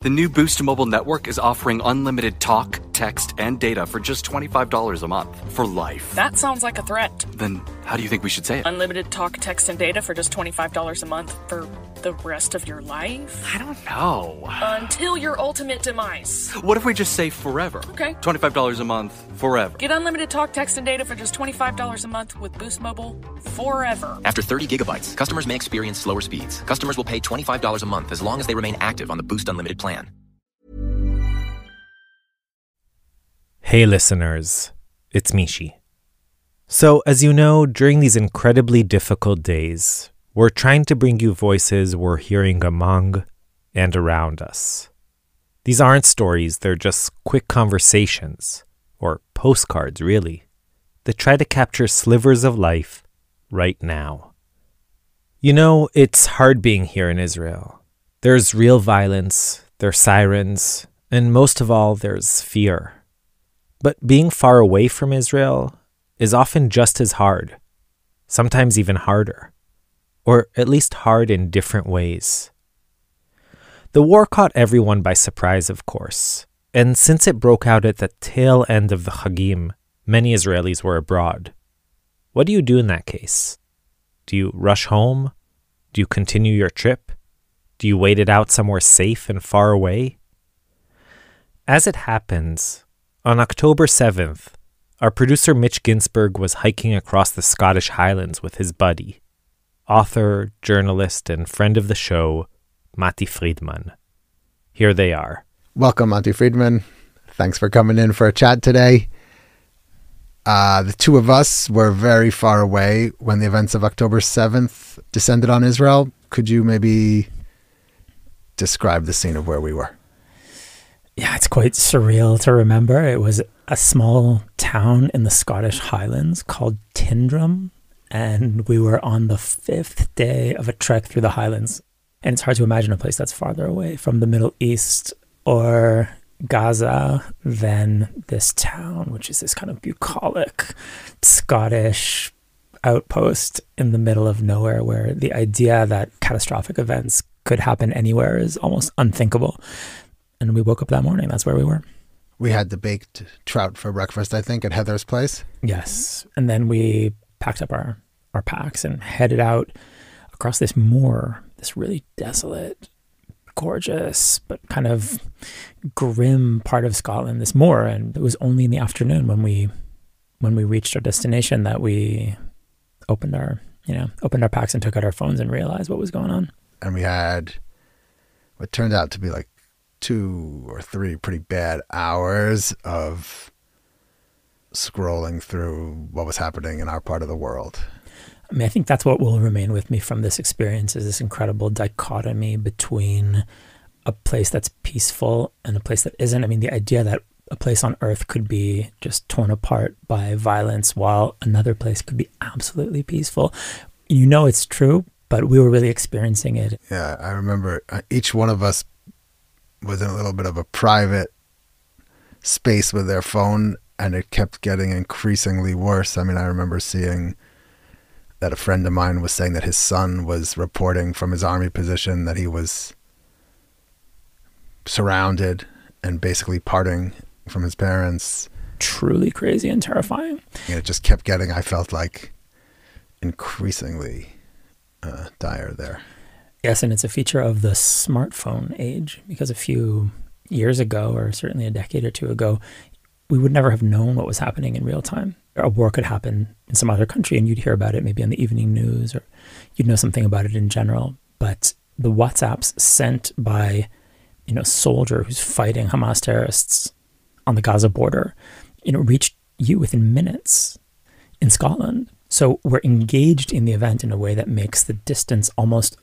The new Boost Mobile network is offering unlimited talk, text, and data for just $25 a month for life. That sounds like a threat. Then how do you think we should say it? Unlimited talk, text, and data for just $25 a month for the rest of your life? I don't know. Until your ultimate demise. What if we just say forever? Okay. $25 a month, forever. Get unlimited talk, text, and data for just $25 a month with Boost Mobile forever. After 30 gigabytes, customers may experience slower speeds. Customers will pay $25 a month as long as they remain active on the Boost Unlimited plan. Hey listeners, it's Mishi. So, as you know, during these incredibly difficult days, we're trying to bring you voices we're hearing among and around us. These aren't stories, they're just quick conversations, or postcards really, that try to capture slivers of life right now. You know, it's hard being here in Israel. There's real violence, there's sirens, and most of all, there's fear. But being far away from Israel is often just as hard, sometimes even harder, or at least hard in different ways. The war caught everyone by surprise, of course, and since it broke out at the tail end of the Chagim, many Israelis were abroad. What do you do in that case? Do you rush home? Do you continue your trip? Do you wait it out somewhere safe and far away? As it happens, on October 7th, our producer Mitch Ginsburg was hiking across the Scottish Highlands with his buddy, author, journalist, and friend of the show, Matti Friedman. Here they are. Welcome, Matti Friedman. Thanks for coming in for a chat today. The two of us were very far away when the events of October 7th descended on Israel. Could you maybe describe the scene of where we were? Yeah, it's quite surreal to remember. It was a small town in the Scottish Highlands called Tindrum, and we were on the 5th day of a trek through the Highlands. And it's hard to imagine a place that's farther away from the Middle East or Gaza than this town, which is this kind of bucolic Scottish outpost in the middle of nowhere where the idea that catastrophic events could happen anywhere is almost unthinkable. And we woke up that morning. That's where we were. We had the baked trout for breakfast, I think, at Heather's place. Yes. And then we packed up our packs and headed out across this moor, this really desolate, gorgeous, but kind of grim part of Scotland, this moor. And it was only in the afternoon when we reached our destination that we opened our packs and took out our phones and realized what was going on. And we had what turned out to be like 2 or 3 pretty bad hours of scrolling through what was happening in our part of the world. I mean, I think that's what will remain with me from this experience is this incredible dichotomy between a place that's peaceful and a place that isn't. I mean, the idea that a place on earth could be just torn apart by violence while another place could be absolutely peaceful. You know it's true, but we were really experiencing it. Yeah, I remember each one of us was in a little bit of a private space with their phone, and it kept getting increasingly worse. I mean, I remember seeing that a friend of mine was saying that his son was reporting from his army position that he was surrounded and basically parting from his parents. Truly crazy and terrifying. And it just kept getting, I felt like, increasingly dire there. Yes, and it's a feature of the smartphone age, because a few years ago, or certainly a decade or two ago, we would never have known what was happening in real time. A war could happen in some other country and you'd hear about it maybe on the evening news, or you'd know something about it in general. But the WhatsApps sent by, a soldier who's fighting Hamas terrorists on the Gaza border, reached you within minutes in Scotland. So we're engaged in the event in a way that makes the distance almost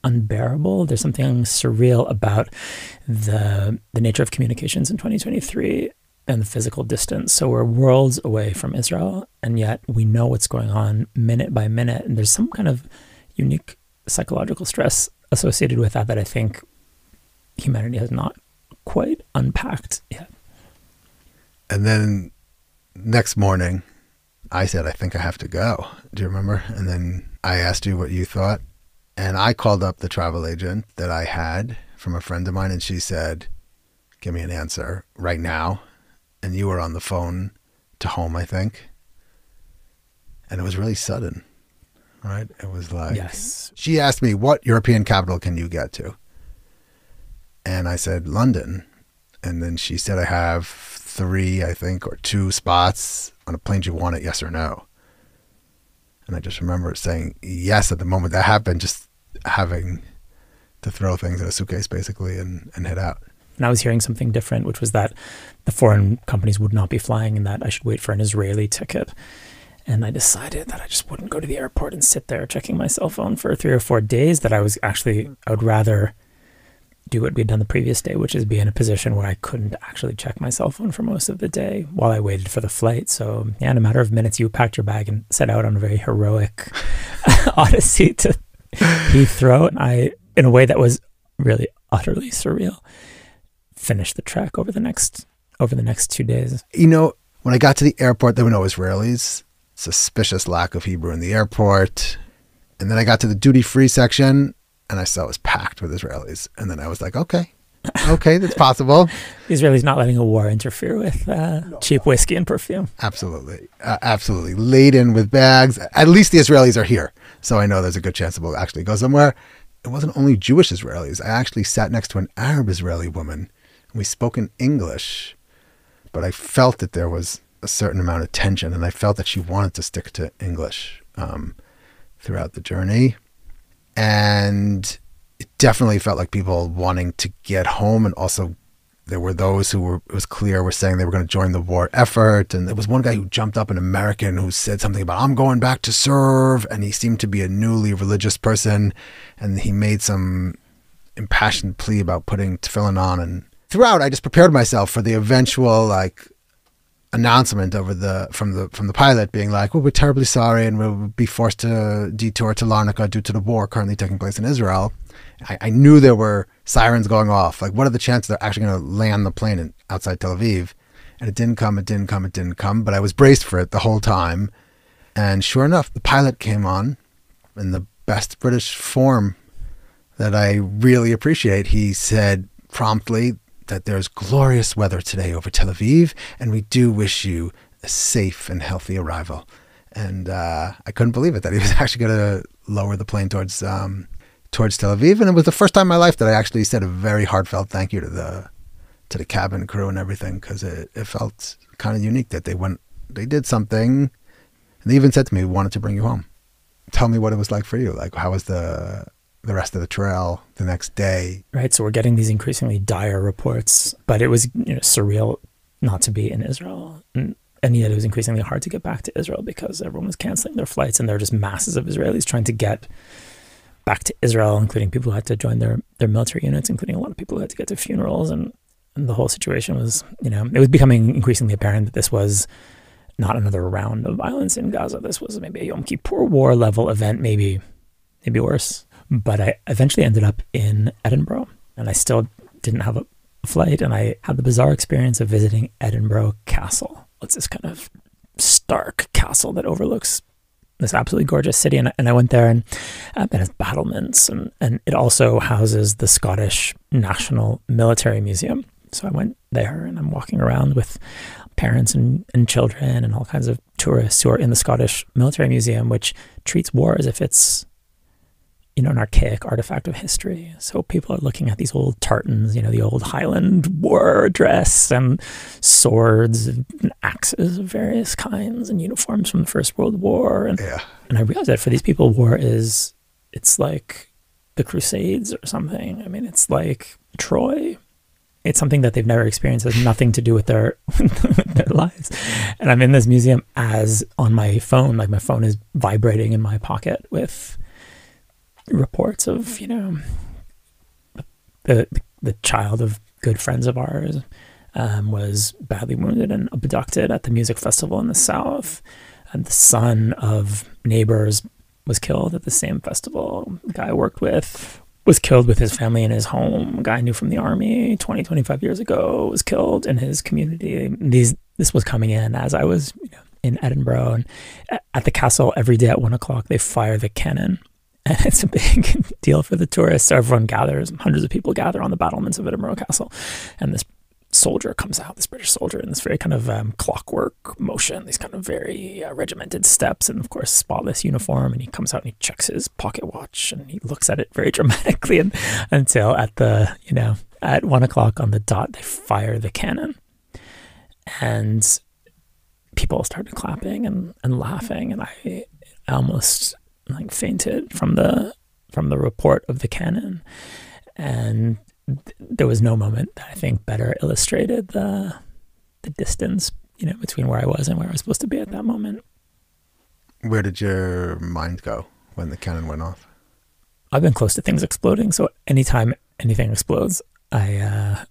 unbearable. There's something surreal about the nature of communications in 2023 and the physical distance. So we're worlds away from Israel, and yet we know what's going on minute by minute. And there's some kind of unique psychological stress associated with that I think humanity has not quite unpacked yet. And then next morning, I said, I think I have to go. Do you remember? And then I asked you what you thought. And I called up the travel agent that I had from a friend of mine, and she said, give me an answer right now. And you were on the phone to home, I think. And it was really sudden, right? It was like, Yes. She asked me, what European capital can you get to? And I said, London. And then she said, I have 3, I think, or 2 spots on a plane. Do you want it, yes or no? And I just remember saying yes at the moment that happened, just having to throw things in a suitcase basically and head out. And I was hearing something different, which was that the foreign companies would not be flying and that I should wait for an Israeli ticket. And I decided that I just wouldn't go to the airport and sit there checking my cell phone for 3 or 4 days, that I would rather do what we'd done the previous day, which is be in a position where I couldn't actually check my cell phone for most of the day while I waited for the flight. So yeah, in a matter of minutes, you packed your bag and set out on a very heroic odyssey to Heathrow. And I, in a way that was really utterly surreal, finished the trek over the next 2 days. You know, when I got to the airport, there were no Israelis. Suspicious lack of Hebrew in the airport. And then I got to the duty-free section, and I saw it was packed with Israelis. And then I was like, okay, that's possible. The Israelis not letting a war interfere with cheap whiskey and perfume. Absolutely. Absolutely. Laden with bags. At least the Israelis are here. So I know there's a good chance that we'll actually go somewhere. It wasn't only Jewish Israelis. I actually sat next to an Arab Israeli woman, and we spoke in English. But I felt that there was a certain amount of tension, and I felt that she wanted to stick to English throughout the journey. And it definitely felt like people wanting to get home. And also there were those who were, it was clear, were saying they were going to join the war effort. And there was one guy who jumped up, an American, who said something about, I'm going back to serve. And he seemed to be a newly religious person. And he made some impassioned plea about putting tefillin on. And throughout, I just prepared myself for the eventual, like, announcement over from the pilot being like, well, we're terribly sorry and we'll be forced to detour to Larnaca due to the war currently taking place in Israel. I knew there were sirens going off. Like, what are the chances they're actually going to land the plane outside Tel Aviv? And it didn't come, but I was braced for it the whole time. And sure enough, the pilot came on in the best British form that I really appreciate. He said promptly that there's glorious weather today over Tel Aviv, and we do wish you a safe and healthy arrival. And I couldn't believe it, that he was actually going to lower the plane towards Tel Aviv. And it was the first time in my life that I actually said a very heartfelt thank you to the cabin crew and everything, because it felt kind of unique that they did something, and they even said to me, we wanted to bring you home. Tell me what it was like for you. Like, how was the rest of the trail the next day? Right. So we're getting these increasingly dire reports, but it was surreal not to be in Israel. And yet it was increasingly hard to get back to Israel because everyone was canceling their flights, and there were just masses of Israelis trying to get back to Israel, including people who had to join their military units, including a lot of people who had to get to funerals. And the whole situation was, it was becoming increasingly apparent that this was not another round of violence in Gaza. This was maybe a Yom Kippur War level event, maybe worse. But I eventually ended up in Edinburgh, and I still didn't have a flight. And I had the bizarre experience of visiting Edinburgh Castle. It's this kind of stark castle that overlooks this absolutely gorgeous city. And I went there, and it has battlements, and it also houses the Scottish National Military Museum. So I went there, and I'm walking around with parents and children and all kinds of tourists who are in the Scottish Military Museum, which treats war as if it's an archaic artifact of history. So people are looking at these old tartans, the old Highland war dress and swords and axes of various kinds and uniforms from the First World War. And I realized that for these people, war it's like the Crusades or something. I mean, it's like Troy. It's something that they've never experienced. It has nothing to do with their lives. And I'm in this museum as on my phone, like my phone is vibrating in my pocket with reports of, the child of good friends of ours was badly wounded and abducted at the music festival in the South. And the son of neighbors was killed at the same festival. The guy I worked with was killed with his family in his home. A guy I knew from the army 25 years ago was killed in his community. This was coming in as I was in Edinburgh. And at the castle, every day at 1:00, they fire the cannon And it's a big deal for the tourists. So everyone gathers, hundreds of people gather on the battlements of Edinburgh Castle. And this soldier comes out, this British soldier, in this very kind of clockwork motion, these kind of very regimented steps, and of course spotless uniform. And he comes out and he checks his pocket watch and he looks at it very dramatically, and until at the, at 1 o'clock on the dot, they fire the cannon. And people started clapping and laughing, and I almost fainted from the report of the cannon. And there was no moment that I think better illustrated the distance, between where I was and where I was supposed to be at that moment. Where did your mind go when the cannon went off? I've been close to things exploding, so anytime anything explodes, the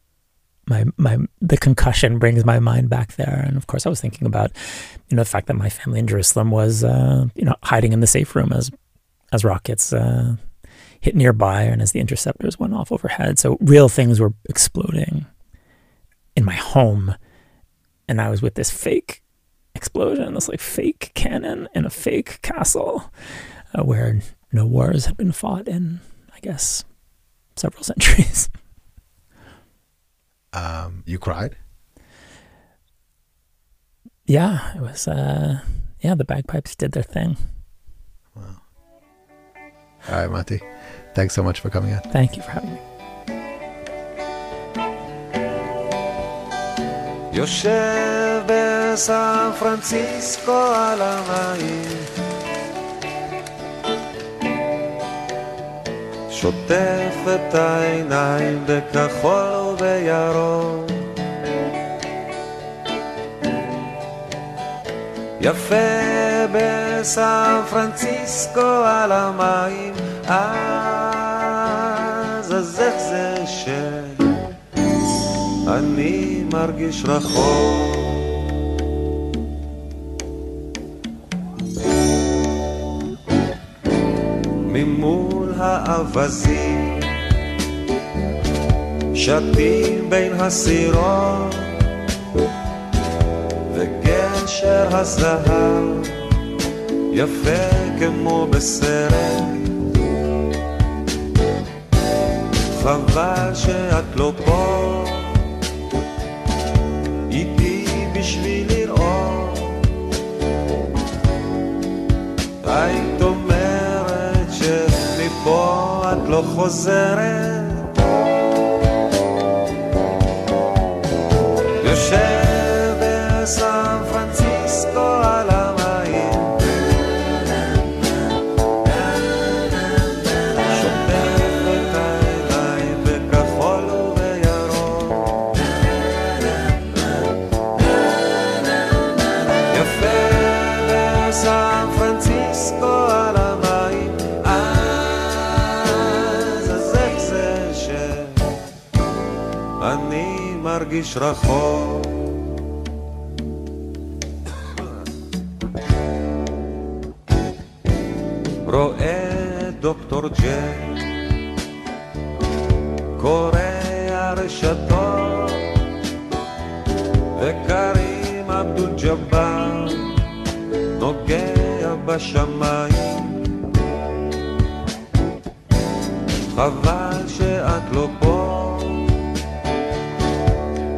concussion brings my mind back there. And of course I was thinking about, the fact that my family in Jerusalem was, hiding in the safe room as rockets hit nearby and as the interceptors went off overhead. So real things were exploding in my home. And I was with this fake explosion, this fake cannon in a fake castle where no wars had been fought in, I guess, several centuries. You cried? Yeah, it was, the bagpipes did their thing. Wow. All right, Matti. Thanks so much for coming in. Thank you for having me. יושב בסן פרנסיסקו על המים, שוטף את העיניים בכחול ובירוק, יפה בסן פרנסיסקו על המים, אז איך זה שאני מרגיש רחוק, ממול האבזים שתים בין הסירות וגשר הזהב יפה כמו בסרט, חבל שאת לא פה איתי בשביל לראות, היית אומרת שמפה את לא חוזרת, יושב בסן פרנסיסקו על המים, שוטף את העיניים בכחול ובירוק, יפה בסן פרנסיסקו על המים, אז איך זה שאני מרגיש רחוק, רואה דוקטור ג'ק קורא הרשתות וקרים עבדול ג'בר נוגע בשמיים, חבל שאת לא פה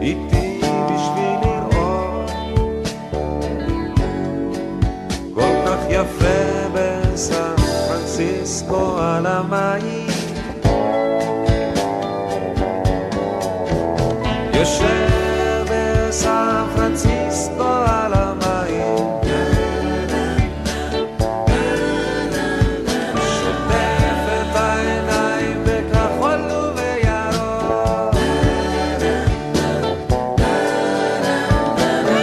איתי בשביל לראות, כל כך יפה בסן פרנסיסקו על המים, יושב בסן פרנסיסקו על המים, שוטף את העיניים בכחול ובירוק,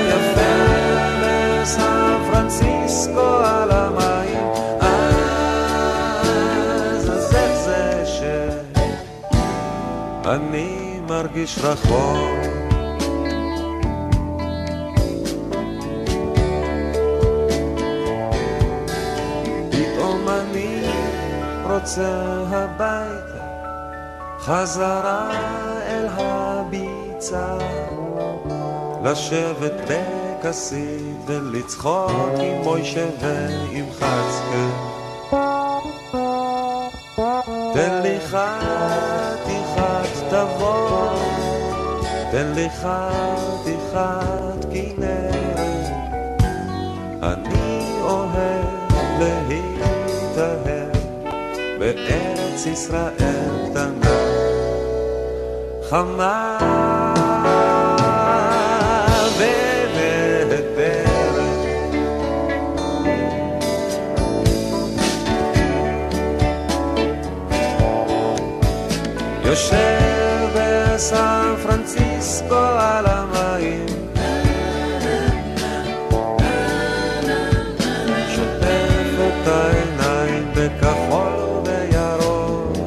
יפה בסן פרנסיסקו על המים, אז איך זה שאני מרגיש רחוק, פתאום אני רוצה הביתה, חזרה אל הביצה, לשבת בכסית ולצחוק עם מוישה ועם חצקה, תן לי חתיכת תבוא, תן לי חתיכת כנרת, אני אוהב להתאהב בארץ ישראל קטנה חמה ונהדרת. יושב בסן פרנסיסקו על המים, שוטף את העיניים בכחול ובירוק,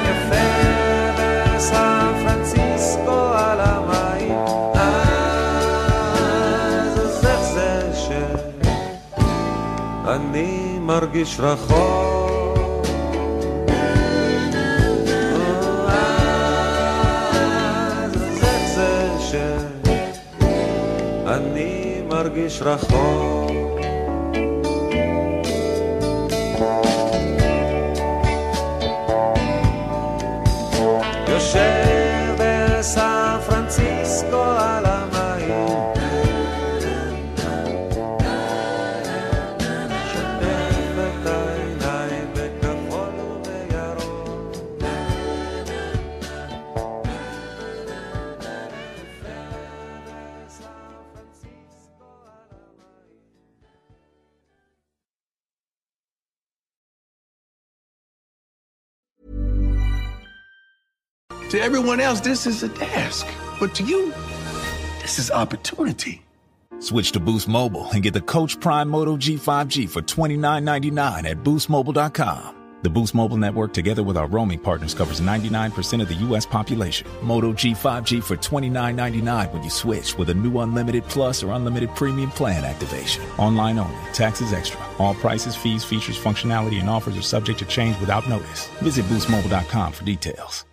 יפה בסן פרנסיסקו על המים. אז איך זה שאני מרגיש רחוק, אני מרגיש רחוק. יושב בסן פרנסיסקו על המים, שוטף את העיניים בכחול ובירוק, To everyone else, this is a task. But to you, this is opportunity. Switch to Boost Mobile and get the Coach Prime Moto G5G for $29.99 at boostmobile.com. The Boost Mobile network, together with our roaming partners, covers 99% of the U.S. population. Moto G5G for $29.99 when you switch with a new Unlimited Plus or Unlimited Premium plan activation. Online only. Taxes extra. All prices, fees, features, functionality, and offers are subject to change without notice. Visit boostmobile.com for details.